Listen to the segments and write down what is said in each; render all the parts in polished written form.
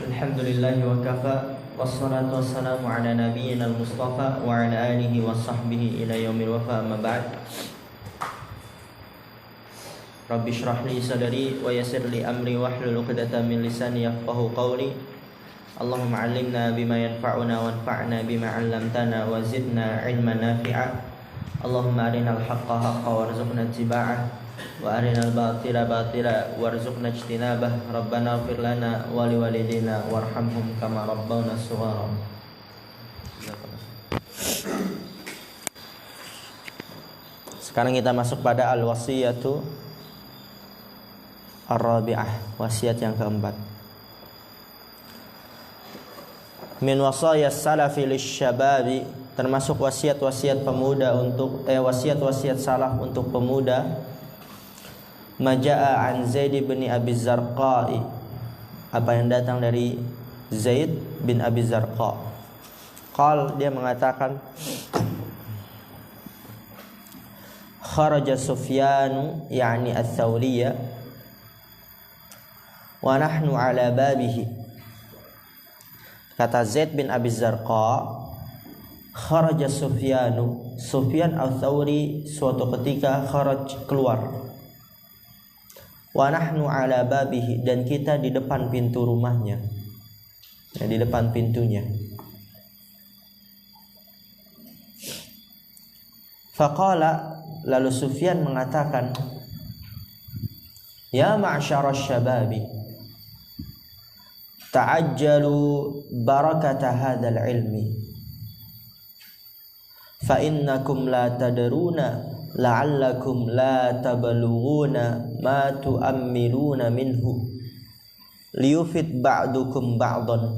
Alhamdulillahi wa kafa. Wassalatu wassalamu ala nabiyyina al-mustafa wa ala alihi wa sahbihi ila yaumil wafa, amma ba'd. Rabbi shrah li sadri wa yassir li amri wahlul 'uqdatam min lisani yafqahu qawli. Allahumma 'allimna bima yanfa'una wanfa'na bima 'allamtana wa zidna 'ilman nafi'a. Allahumma arinal haqqa haqqan warzuqna ittiba'ah wa arinal batila batila warzuqna ijtinabah. Rabbana ighfir lana wa liwalidina warhamhum kama rabbawna shighara. Sekarang kita masuk pada al-wasiyatu ar-rabi'ah, wasiat yang keempat. Min wasayas salafi lisyababi, termasuk wasiat-wasiat pemuda untuk wasiat-wasiat salaf untuk pemuda. Maja'a an Zaid bin Abi Zarqa'i, apa yang datang dari Zaid bin Abi Zarqa. Dia mengatakan, kharaja Sufyan yani ats-Tsauriyya wa nahnu ala babihi. Kata Zaid bin Abi Zarqa, kharaja Sufyan ats-Tsauri suatu ketika keluar. Wa nahnu ala babihi, dan kita di depan pintu rumahnya, di depan pintunya. Faqala, lalu Sufyan mengatakan, ya ma'syarasy syababi, ta'ajjalu barakata hadzal ilmi, fa innakum la tadruna la'allakum la tablughuna ma tu'ammiluna minhu liyufid ba'dukum ba'dan.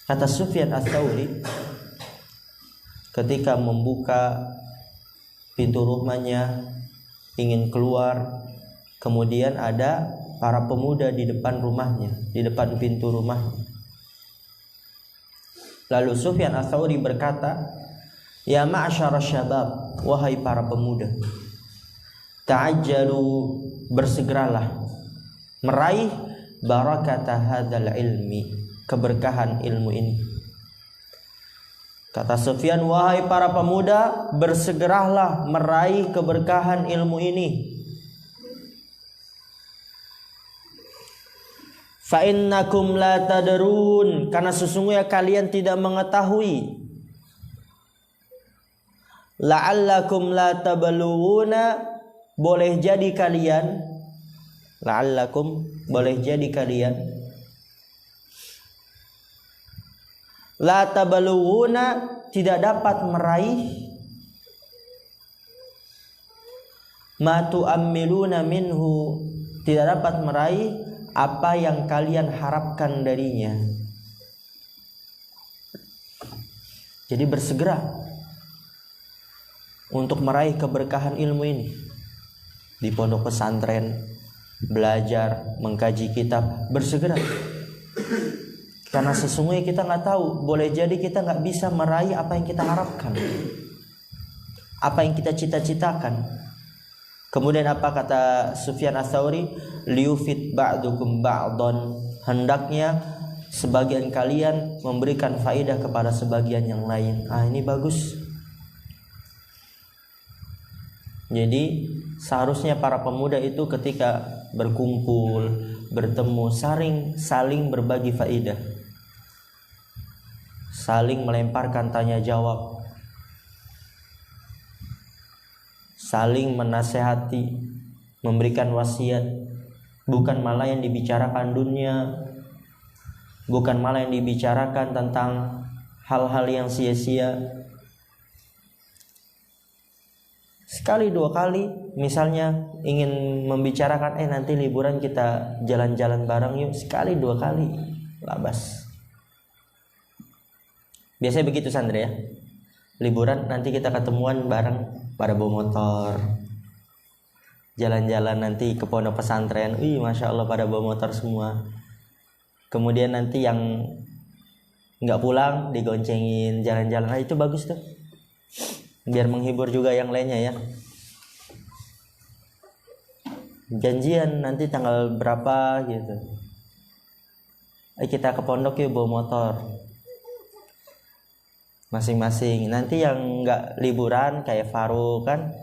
Kata Sufyan ats-Tsauri ketika membuka pintu rumahnya ingin keluar, kemudian ada para pemuda di depan rumahnya, di depan pintu rumahnya. Lalu Sufyan ats-Tsauri berkata, ya ma'syarasy syabab, wahai para pemuda, ta'ajjalu, bersegeralah meraih barakata hadzal ilmi, keberkahan ilmu ini. Kata Sufyan, wahai para pemuda, bersegeralah meraih keberkahan ilmu ini. Fa innakum la tadrun, karena sesungguhnya kalian tidak mengetahui. La'allakum la tablughuna, boleh jadi kalian, la'allakum, boleh jadi kalian, la tablughuna, tidak dapat meraih, ma tu'ammiluna minhu, tidak dapat meraih apa yang kalian harapkan darinya. Jadi bersegera untuk meraih keberkahan ilmu ini di pondok pesantren, belajar, mengkaji kitab, bersegera. Karena sesungguhnya kita nggak tahu, boleh jadi kita nggak bisa meraih apa yang kita harapkan, apa yang kita cita-citakan. Kemudian apa kata Sufyan ats-Tsauri? Liyufid ba'dukum ba'dan, hendaknya sebagian kalian memberikan faedah kepada sebagian yang lain. Ini bagus. Jadi seharusnya para pemuda itu ketika berkumpul, bertemu, saling berbagi faedah, saling melemparkan tanya jawab, saling menasehati, memberikan wasiat, bukan malah yang dibicarakan dunia, bukan malah yang dibicarakan tentang hal-hal yang sia-sia. Sekali dua kali misalnya ingin membicarakan nanti liburan kita jalan-jalan bareng yuk, sekali dua kali labas. Biasanya begitu Sandra ya, liburan nanti kita ketemuan bareng, pada bawa motor, jalan-jalan nanti ke pondok pesantren, masya Allah pada bawa motor semua. Kemudian nanti yang nggak pulang digoncengin jalan-jalan, itu bagus tuh, biar menghibur juga yang lainnya ya. janjian nanti tanggal berapa gitu. kita ke pondok yuk bawa motor masing-masing. Nanti yang nggak liburan kayak Faru kan,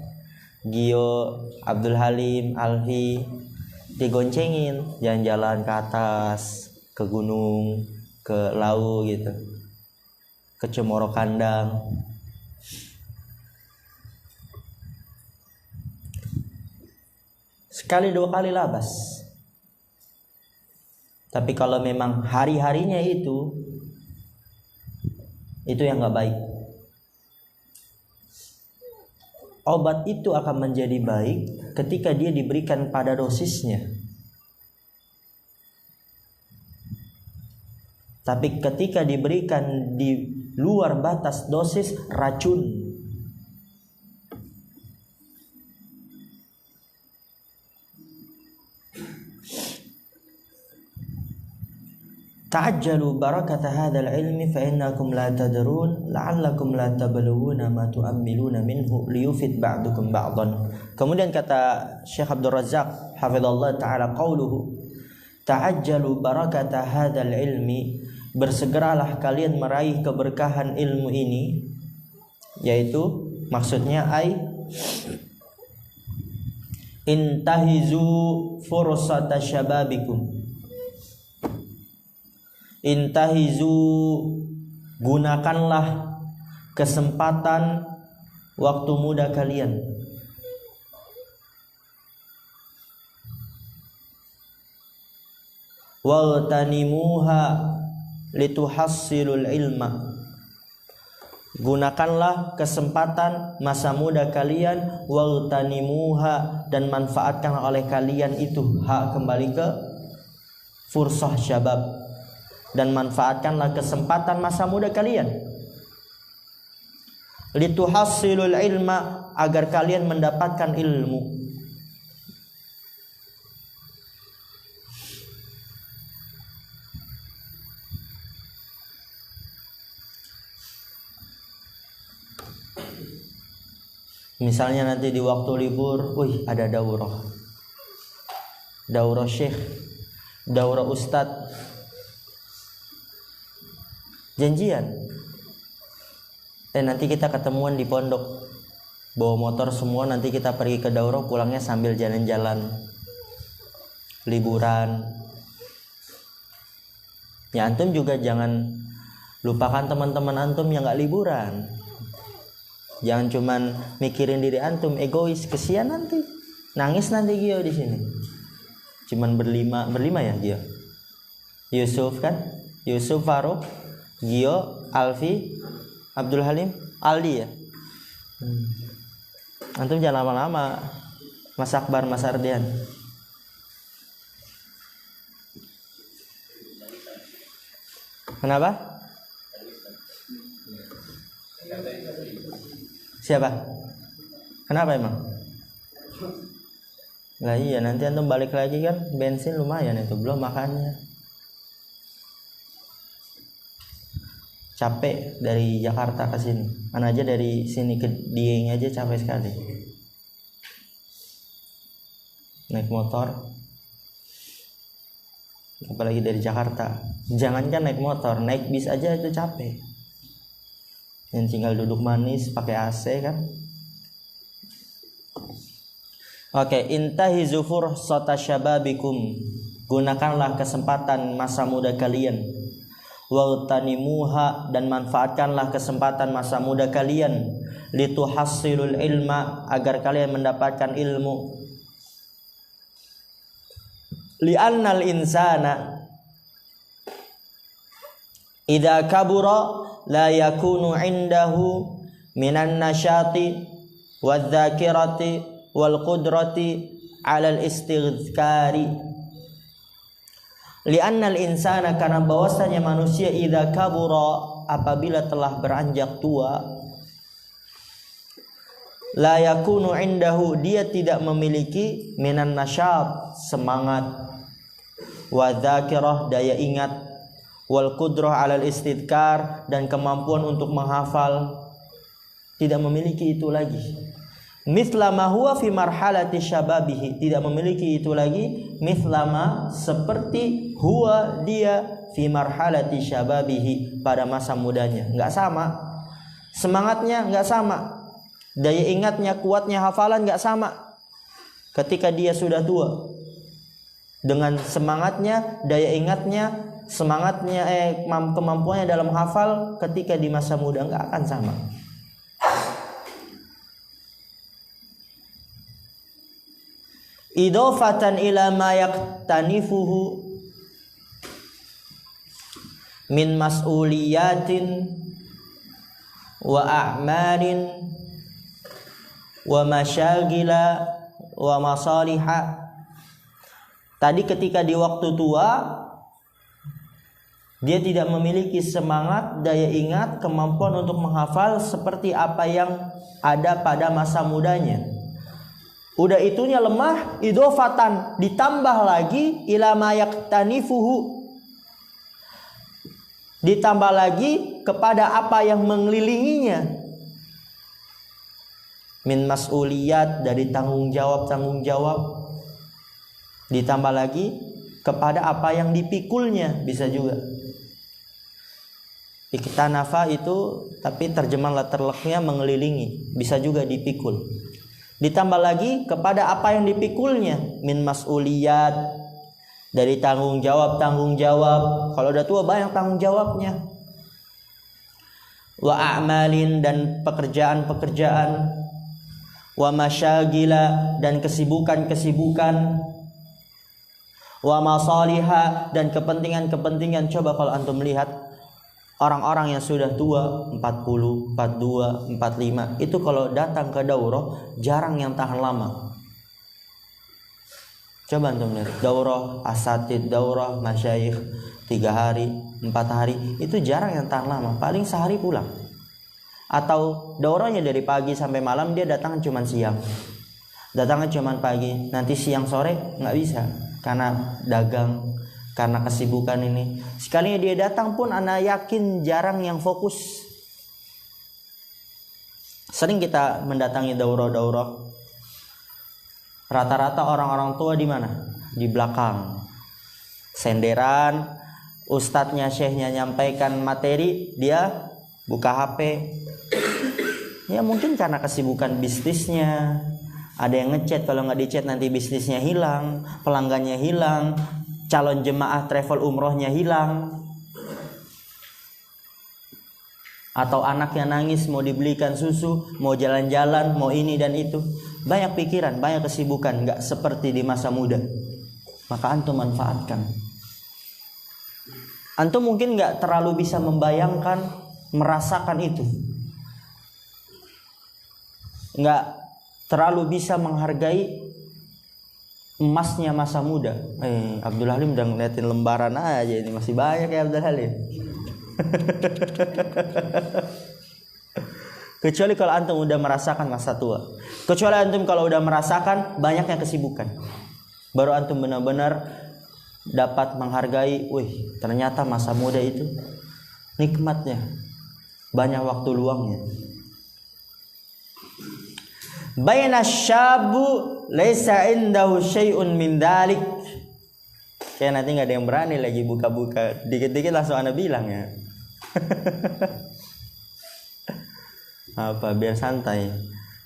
Gio, Abdul Halim, Alfi, digoncengin jalan-jalan ke atas, ke gunung, ke laut gitu, ke Cemoro Kandang. Sekali dua kali labas. Tapi kalau memang hari-harinya itu yang nggak baik. Obat itu akan menjadi baik ketika dia diberikan pada dosisnya. Tapi ketika diberikan di luar batas dosis, racun. Ta'ajjalu barakata hadzal ilmi fa innakum la tadrun la'allakum la tablughuna ma tu'ammiluna minhu liyufid ba'dukum ba'dhan. Kemudian kata Syekh Abdul Razzaq hafizallahu taala qauluhu ta'ajjalu barakata hadzal ilmi, bersegeralah kalian meraih keberkahan ilmu ini, yaitu maksudnya intahizu fursata syababikum. Intahizu, gunakanlah kesempatan waktu muda kalian. Waltanimuha lituhassilul ilma. Gunakanlah kesempatan masa muda kalian, waltanimuha, dan manfaatkan oleh kalian itu, kembali ke fursah syabab, dan manfaatkanlah kesempatan masa muda kalian. Lituhassilul ilma, agar kalian mendapatkan ilmu. Misalnya nanti di waktu libur, ada daurah syekh, daurah ustadz, janjian. Nanti kita ketemuan di pondok, bawa motor semua, nanti kita pergi ke daurah, pulangnya sambil jalan-jalan, liburan. Ya antum juga jangan lupakan teman-teman antum yang gak liburan. Jangan cuman mikirin diri antum, egois, kesian nanti, nangis nanti Gio di sini. Cuman berlima ya Gio. Yusuf kan, Yusuf, Faruk, Gio, Alfi, Abdul Halim, Aldi ya. Antum jangan lama-lama, Mas Akbar, Mas Ardian. Kenapa? Siapa? Kenapa emang? Lah iya, nanti antum balik lagi kan, bensin lumayan itu, belum makannya. Capek dari Jakarta ke sini. Mana aja dari sini ke Dieng aja capek sekali. Naik motor, apalagi dari Jakarta. Jangankan naik motor, naik bis aja itu capek. Yang tinggal duduk manis pakai AC kan. Oke, intahizu fursata syababikum. Gunakanlah kesempatan masa muda kalian. Waltanimuha, dan manfaatkanlah kesempatan masa muda kalian. Lituhassilul ilma, agar kalian mendapatkan ilmu. Li'annal insana idza kabura la yakunu indahu minan nasyati wadh-dhakirati wal qudrati 'alal istighdhkari. Li'annal insana, karena bahwasanya manusia idza kabura, apabila telah beranjak tua, la yakunu indahu, dia tidak memiliki minan nasyat, semangat, wadh-dhakirah, daya ingat, wal qudrah 'alal istidkar, dan kemampuan untuk menghafal, tidak memiliki itu lagi. mithla ma huwa fi marhalati syababihi, tidak memiliki itu lagi mithlama seperti huwa dia fi marhalati syababihi pada masa mudanya. Enggak sama. Semangatnya enggak sama. Daya ingatnya, kuatnya hafalan enggak sama ketika dia sudah tua. Dengan semangatnya, daya ingatnya, semangatnya kemampuannya dalam hafal ketika di masa muda enggak akan sama. Idofatan ila ma yaktanifuhu min mas'uliyatin wa a'malin wa masyagila wa masaliha. Tadi ketika di waktu tua dia tidak memiliki semangat, daya ingat, kemampuan untuk menghafal seperti apa yang ada pada masa mudanya. Udah itunya lemah, idofatan, ditambah lagi ila ma yaktanifuhu, ditambah lagi kepada apa yang mengelilinginya, min mas'uliyat, dari tanggung jawab, ditambah lagi kepada apa yang dipikulnya, bisa juga. Iktanafa itu tapi terjemahan letterleknya mengelilingi, bisa juga dipikul. Ditambah lagi kepada apa yang dipikulnya, min mas'uliyat, dari tanggung jawab. Kalau udah tua banyak tanggung jawabnya. Wa a'malin, dan pekerjaan. Wa masyagila, dan kesibukan. Wa masaliha, dan kepentingan. Coba kalau antum melihat orang-orang yang sudah tua 40, 42, 45 itu kalau datang ke daurah jarang yang tahan lama. Coba antum lihat daurah asatid, daurah masyayikh 3 hari, 4 hari, itu jarang yang tahan lama, paling sehari pulang. Atau daurahnya dari pagi sampai malam, dia datang cuma siang, datangnya cuma pagi, nanti siang sore nggak bisa karena dagang, karena kesibukan ini. Sekalinya dia datang pun ana yakin jarang yang fokus. Sering kita mendatangi daurah-daurah, rata-rata orang-orang tua di mana? Di belakang. Senderan, ustadznya, syekhnya nyampaikan materi, dia buka HP. Ya mungkin karena kesibukan bisnisnya. Ada yang ngechat, kalau nggak dichat nanti bisnisnya hilang, pelanggannya hilang, calon jemaah travel umrohnya hilang, atau anaknya nangis mau dibelikan susu, mau jalan-jalan, mau ini dan itu. Banyak pikiran, banyak kesibukan, nggak seperti di masa muda. Maka antum manfaatkan. Antum mungkin nggak terlalu bisa membayangkan, merasakan itu, nggak terlalu bisa menghargai emasnya masa muda. Abdul Halim udah ngeliatin lembaran aja, ini masih banyak ya Abdul Halim. Kecuali kalau antum udah merasakan masa tua. Kecuali antum kalau udah merasakan banyaknya kesibukan, baru antum benar-benar dapat menghargai, ternyata masa muda itu nikmatnya, banyak waktu luangnya. Baina syabu laisa indahu syai'un min dalik. Kayak nanti nggak ada yang berani lagi buka-buka, dikit-dikit langsung ana bilang ya. Apa biar santai.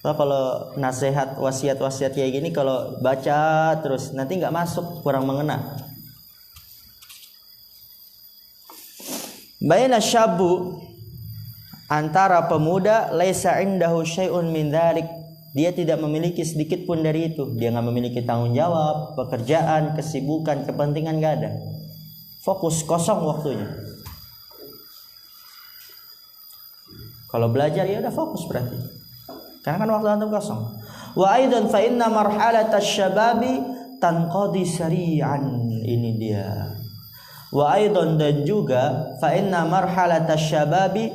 Kalau nasihat wasiat kayak gini kalau baca terus nanti nggak masuk, kurang mengena. Baina syabu, antara pemuda, laisa indahu syai'un min dalik, dia tidak memiliki sedikit pun dari itu. Dia nggak memiliki tanggung jawab, pekerjaan, kesibukan, kepentingan, nggak ada. Fokus, kosong waktunya. Kalau belajar ya udah fokus berarti, karena kan waktu antum kosong. Wa aidan fa inna marhalat asy-syababi tanqadi sari'an. Ini dia. Wa aidan, dan juga fa inna marhalat asy-syababi,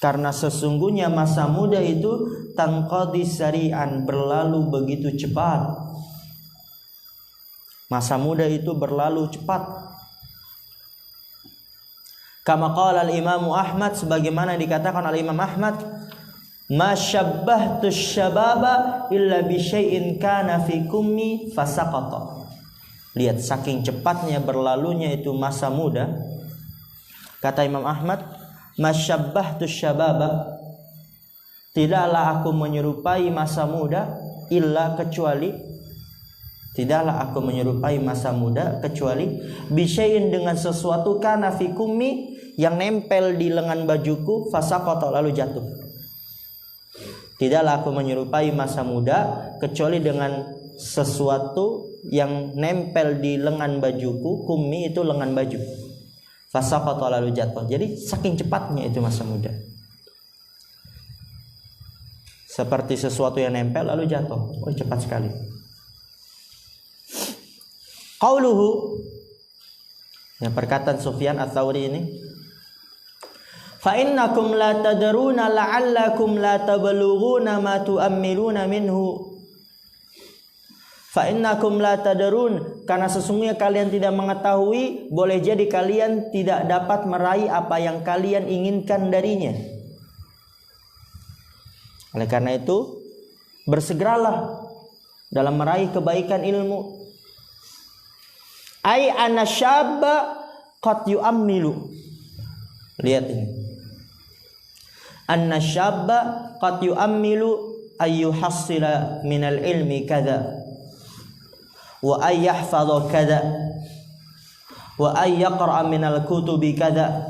karena sesungguhnya masa muda itu tanqadi sari'an, berlalu begitu cepat. Masa muda itu berlalu cepat. Kama qala al-Imam Ahmad, sebagaimana dikatakan oleh Imam Ahmad, ma syabbahtu syababa illa bi syai'in kana fi kummi fasaqata. Lihat saking cepatnya berlalunya itu masa muda. Kata Imam Ahmad, ma syabbahtu syababa, tidaklah aku menyerupai masa muda illa kecuali, tidaklah aku menyerupai masa muda kecuali bisyai'in dengan sesuatu kana fi kummi yang nempel di lengan bajuku fasaqata lalu jatuh. Tidaklah aku menyerupai masa muda kecuali dengan sesuatu yang nempel di lengan bajuku, kummi itu lengan baju, fasaqata lalu jatuh. Jadi saking cepatnya itu masa muda, seperti sesuatu yang nempel lalu jatuh. Oh, cepat sekali. Qauluhu, yang perkataan Sufyan Ats-Tsauri ini, fa innakum la tadruna la'allakum la tablughuna ma tu'ammiluna minhu. Fa innakum la tadrun, karena sesungguhnya kalian tidak mengetahui, boleh jadi kalian tidak dapat meraih apa yang kalian inginkan darinya. Oleh karena itu, bersegeralah dalam meraih kebaikan ilmu. Ai anasyabba qad yu'ammilu. Lihat ini. Anasyabba qad yu'ammilu ayyuhassila minal ilmi kadza wa ay yahfadha kadza wa ay yaqra minal kutubi kadza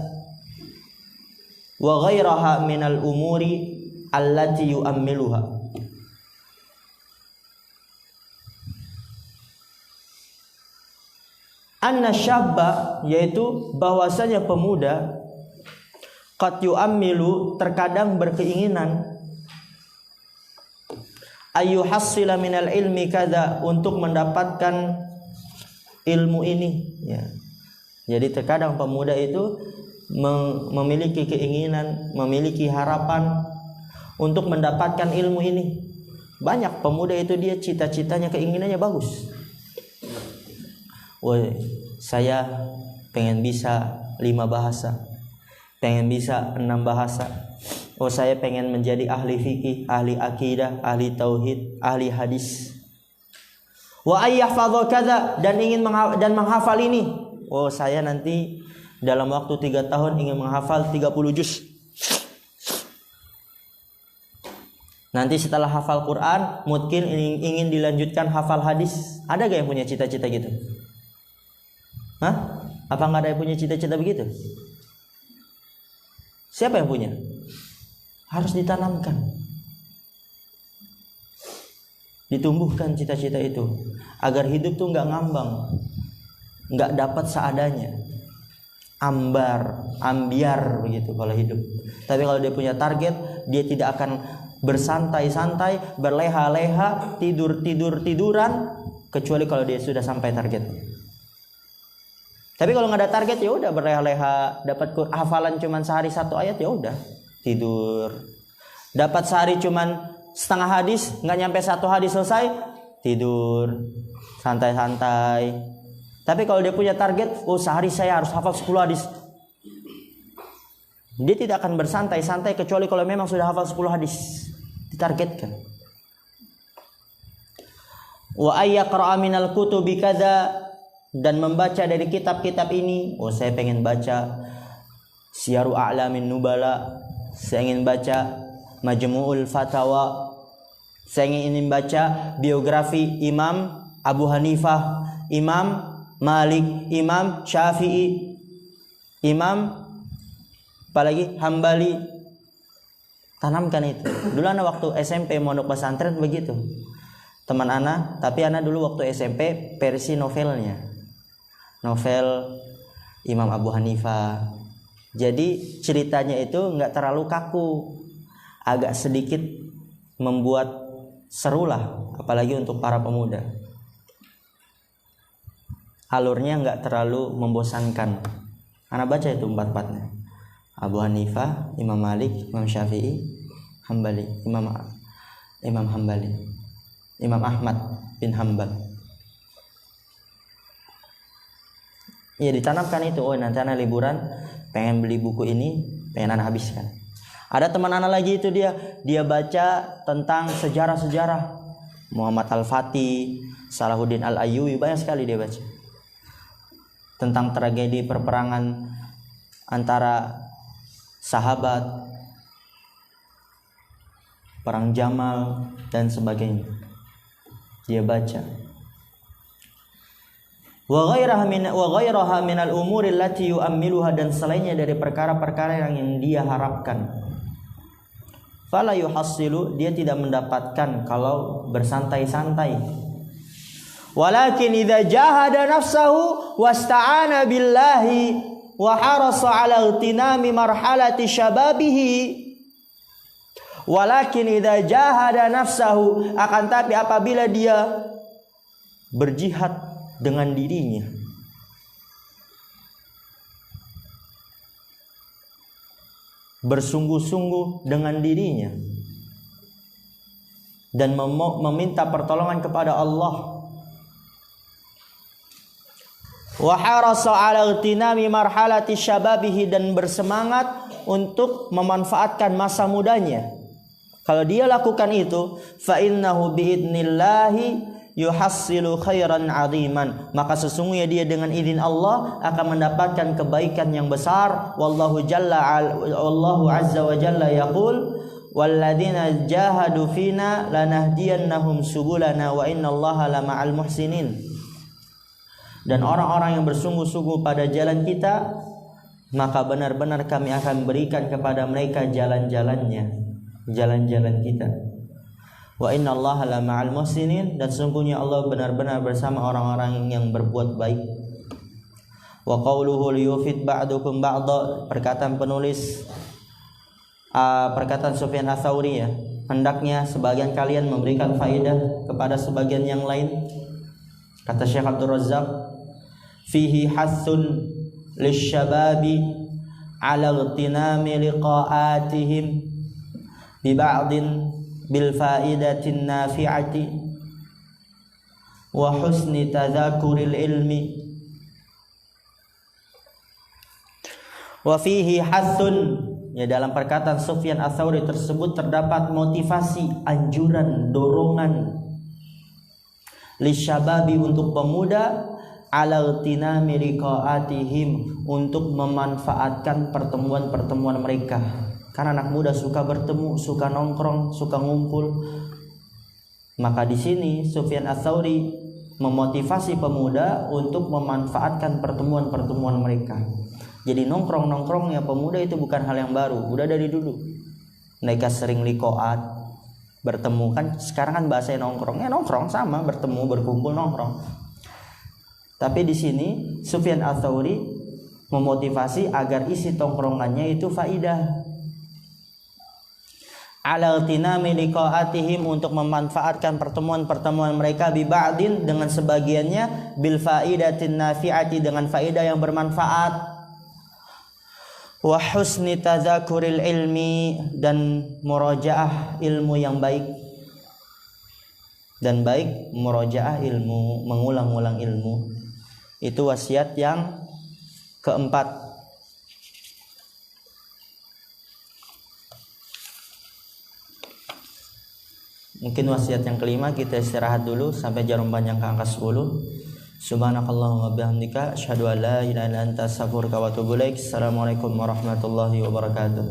wa ghairaha minal umuri allati yu'ammiluha. Anna syabba, yaitu bahwasanya pemuda, qad yu'ammilu, terkadang berkeinginan, ayyuhassila minal ilmi kadza, untuk mendapatkan ilmu ini, ya. Jadi terkadang pemuda itu memiliki keinginan, memiliki harapan untuk mendapatkan ilmu ini. Banyak pemuda itu dia cita-citanya, keinginannya bagus. Woi, saya pengen bisa 5 bahasa, pengen bisa 6 bahasa. Oh, saya pengen menjadi ahli fikih, ahli akidah, ahli tauhid, ahli hadis. Wa ayyahfadha kadza, dan ingin menghafal ini. Oh, saya nanti dalam waktu 3 tahun ingin menghafal 30 juz. Nanti setelah hafal Quran, mungkin ingin dilanjutkan hafal hadis. Ada gak yang punya cita-cita gitu? Hah? Apa nggak ada yang punya cita-cita begitu? Siapa yang punya? Harus ditanamkan, ditumbuhkan cita-cita itu, agar hidup tuh nggak ngambang, nggak dapat seadanya, ambiar begitu kalau hidup. Tapi kalau dia punya target, dia tidak akan bersantai-santai, berleha-leha, tiduran, kecuali kalau dia sudah sampai target. Tapi kalau nggak ada target, ya udah berleha-leha, dapat hafalan cuman sehari 1 ayat, ya udah tidur. Dapat sehari cuman setengah hadis, nggak nyampe 1 hadis selesai, tidur, santai-santai. Tapi kalau dia punya target, oh sehari saya harus hafal 10 hadis, dia tidak akan bersantai-santai kecuali kalau memang sudah hafal 10 hadis, ditargetkan. Wa ayyaqra minal kutubi kadza, dan membaca dari kitab-kitab ini. Oh, saya pengen baca Syiaru A'lamin Nubala, saya ingin baca Majmu'ul Fatawa, saya ingin baca biografi Imam Abu Hanifah, Imam Malik, Imam Syafi'i, Imam apalagi Hambali. Tanamkan itu. Dulu anak waktu SMP mondok pesantren begitu. Teman anak, tapi anak dulu waktu SMP versi novelnya. Novel Imam Abu Hanifah. Jadi ceritanya itu nggak terlalu kaku, agak sedikit membuat seru lah, apalagi untuk para pemuda. Alurnya nggak terlalu membosankan. Anak baca itu 4-4-nya. Abu Hanifah, Imam Malik, Imam Syafi'i, Hambali, Imam Hambali, Imam Ahmad bin Hambal. Ya, ditanamkan itu. Oh, nanti anak liburan pengen beli buku ini, pengen anak habiskan. Ada teman anak lagi itu dia baca tentang sejarah-sejarah Muhammad Al-Fatih, Salahuddin Al-Ayyubi, banyak sekali dia baca tentang tragedi perperangan antara sahabat, perang Jamal dan sebagainya. Dia baca. Wa ghairaha min al-umuri allati yu'ammiluha, dan selainnya dari perkara-perkara yang dia harapkan. Fala yuhassilu, dia tidak mendapatkan kalau bersantai-santai. Walakin idza jahada nafsahu wasta'ana billahi wa harasa ala igtinami marhalati syababihi. Walakin idza jahada nafsahu, akan tapi apabila dia berjihad dengan dirinya, bersungguh-sungguh dengan dirinya dan meminta pertolongan kepada Allah, wa harasa ala igtinami marhalati syababihi, dan bersemangat untuk memanfaatkan masa mudanya. Kalau dia lakukan itu, fa innahu biidnillahi yuhassilu khairan 'aziman, maka sesungguhnya dia dengan izin Allah akan mendapatkan kebaikan yang besar. Wallahu azza wa jalla yaqul walladzina jahadu fina lanahdiyannahum subulana wa innallaha lama'al muhsinin. Dan orang-orang yang bersungguh-sungguh pada jalan kita, maka benar-benar kami akan berikan kepada mereka jalan-jalannya, jalan-jalan kita. Wa innallaha lama'al muhsinin, dan sesungguhnya Allah benar-benar bersama orang-orang yang berbuat baik. Wa qawluhu liyufid ba'dukum ba'da, perkataan penulis, perkataan Sufyan Ats-Tsauri, ya, hendaknya sebagian kalian memberikan faedah kepada sebagian yang lain. Kata Syekh Abdul Razzaq, fihi hathun lisyababi ala igtinami liqa'atihim bi ba'din bil faidatin nafi'ati wa husni tadzakuril ilmi. Wa fihi hathun, ya, dalam perkataan Sufyan Ats-Tsauri tersebut terdapat motivasi, anjuran, dorongan lisyababi, untuk pemuda, ala igtinami liqa'atihim, untuk memanfaatkan pertemuan-pertemuan mereka. Karena anak muda suka bertemu, suka nongkrong, suka ngumpul. Maka di sini Sufyan Ats-Tsauri memotivasi pemuda untuk memanfaatkan pertemuan-pertemuan mereka. Jadi nongkrong-nongkrongnya pemuda itu bukan hal yang baru, udah dari dulu. Mereka sering liqaat, bertemu, kan sekarang kan bahasa nongkrongnya nongkrong sama, bertemu, berkumpul, nongkrong. Tapi di sini Sufyan Ats-Tsauri memotivasi agar isi tongkrongannya itu faidah. Ala tinami liqa'atihim, untuk memanfaatkan pertemuan-pertemuan mereka, bi ba'din, dengan sebagiannya, bil faidatin nafi'ati, dengan faedah yang bermanfaat, wa husni tadzakuril ilmi, dan murajaah ilmu yang baik. Dan baik murajaah ilmu, mengulang-ulang ilmu. Itu wasiat yang keempat. Mungkin wasiat yang kelima kita istirahat dulu sampai jarum panjang ke angka 10. Subhanakallahumma bihamdika asyhadu an la ilaha illa anta astaghfiruka wa atubu ilaik. Assalamualaikum warahmatullahi wabarakatuh.